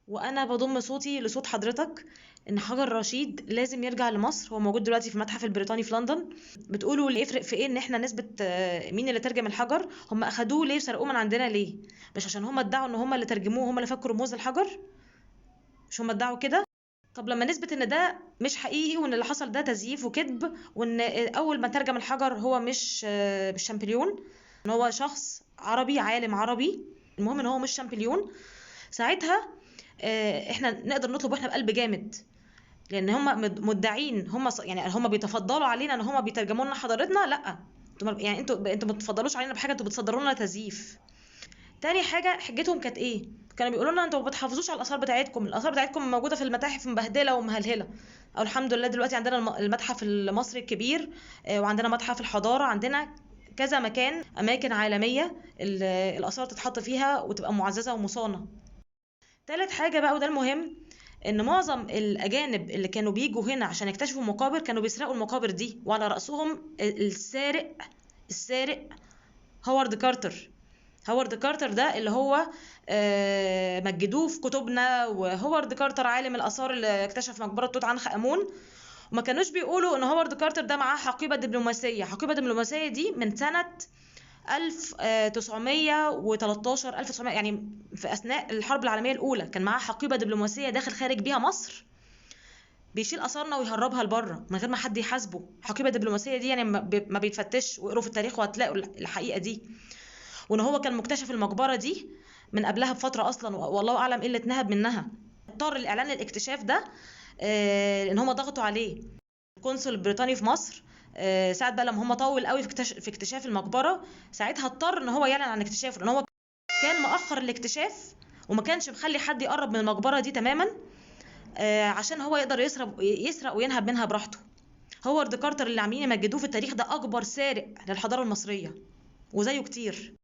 وانا بضم صوتي لصوت حضرتك ان حجر رشيد لازم يرجع لمصر. هو موجود دلوقتي في المتحف البريطاني في لندن. بتقولوا اللي يفرق في ايه ان احنا نثبت مين اللي ترجم الحجر؟ هم اخدوه ليه وسرقوه من عندنا ليه؟ مش عشان هم ادعوا ان هم اللي ترجموه، هم اللي فكوا رموز الحجر؟ مش هم ادعوا كده؟ طب لما نثبت ان ده مش حقيقي وان اللي حصل ده تزييف وكذب، وان اول ما ترجم الحجر هو مش شامبليون، ان هو شخص عربي عالم عربي، المهم ان هو مش شامبليون، ساعتها احنا نقدر نطلب واحنا بقلب جامد. لان هم مدعين، هم يعني هم بيتفضلوا علينا ان هم بيترجموا لنا حضارتنا. لا، يعني انتوا ما بتفضلوش علينا بحاجه، انتوا بتصدروا لنا تزييف. تاني حاجه حجتهم كانت ايه؟ كانوا بيقولوا لنا انتوا ما بتحافظوش على الاثار بتاعتكم، الاثار بتاعتكم موجوده في المتاحف مبهدله ومهلهله. او الحمد لله دلوقتي عندنا المتحف المصري الكبير، وعندنا متحف الحضاره، عندنا كذا اماكن عالميه الاثار تتحط فيها وتبقى معززه ومصانه. تالت حاجة بقى وده المهم، ان معظم الاجانب اللي كانوا بيجوا هنا عشان يكتشفوا المقابر كانوا بيسرقوا المقابر دي، وعلى رأسهم السارق هوارد كارتر. هوارد كارتر ده اللي هو مجدوه في كتبنا، وهوارد كارتر عالم الآثار اللي اكتشف مقبرة توت عنخ آمون. وما كانوش بيقولوا ان هوارد كارتر ده معاه حقيبة دبلوماسية. حقيبة دبلوماسية دي من سنة 1913 1900، يعني في اثناء الحرب العالميه الاولى كان معاه حقيبه دبلوماسيه داخل خارج بيها مصر، بيشيل اثارنا ويهربها لبره من غير ما حد يحاسبه. حقيبه دبلوماسيه دي يعني ما بيتفتش، واقروا في التاريخ وهتلاقوا الحقيقه دي. وان هو كان مكتشف المقبره دي من قبلها بفتره اصلا، والله اعلم ايه اللي اتنهب منها. اضطر الاعلان الاكتشاف ده لان هم ضغطوا عليه. القنصل البريطاني في مصر ساعة بقى لما هم طول قوي في اكتشاف المقبره، ساعتها اضطر ان هو يعلن عن اكتشافه، لان هو كان مؤخر الاكتشاف وما كانش مخلي حد يقرب من المقبره دي تماما، عشان هو يقدر يسرق وينهب منها براحته. هوارد كارتر اللي عاملين يمجدوه في التاريخ ده اكبر سارق للحضاره المصريه، وزيه كتير.